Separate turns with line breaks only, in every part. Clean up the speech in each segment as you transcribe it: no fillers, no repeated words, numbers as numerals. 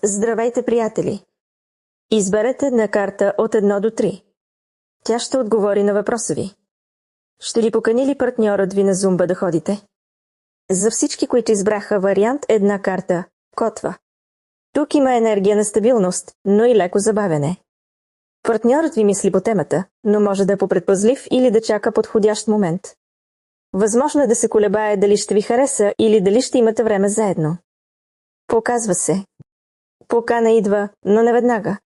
Здравейте, приятели! Изберете една карта от 1 до 3. Тя ще отговори на въпроса ви. Ще ли покани ли партньорът ви на зумба да ходите? За всички, които избраха вариант една карта – котва. Тук има енергия на стабилност, но и леко забавяне. Партньорът ви мисли по темата, но може да е попредпазлив или да чака подходящ момент. Възможно е да се колебае дали ще ви хареса или дали ще имате време заедно. Показва се. Покана идва, но не веднага.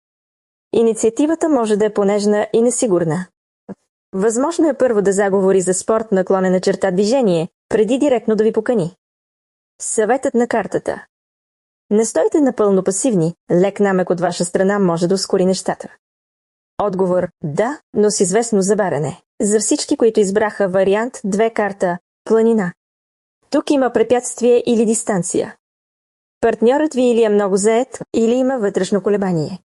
Инициативата може да е понежна и несигурна. Възможно е първо да заговори за спорт наклонена черта движение, преди директно да ви покани. Съветът на картата. Не стойте напълно пасивни, лек намек от ваша страна може да ускори нещата. Отговор – да, но с известно забавяне. За всички, които избраха вариант 2 карта – планина. Тук има препятствие или дистанция. Партньорът ви или е много зает, или има вътрешно колебание.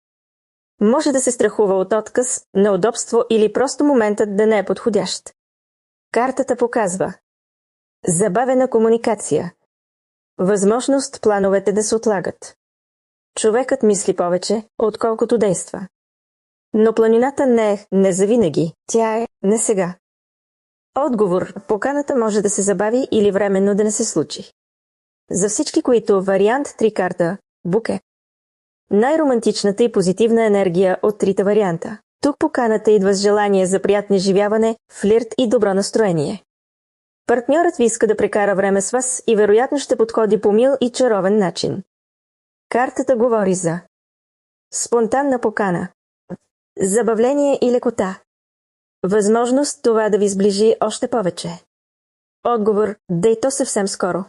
Може да се страхува от отказ, неудобство или просто моментът да не е подходящ. Картата показва забавена комуникация. Възможност плановете да се отлагат. Човекът мисли повече, отколкото действа. Но планината не е не завинаги, тя е не сега. Отговор – поканата може да се забави или временно да не се случи. За всички, които вариант 3 карта – буке. Най-романтичната и позитивна енергия от трите варианта. Тук поканата идва с желание за приятно изживяване, флирт и добро настроение. Партньорът ви иска да прекара време с вас и вероятно ще подходи по мил и чаровен начин. Картата говори за спонтанна покана, забавление и лекота. Възможност това да ви сближи още повече. Отговор – да и то съвсем скоро.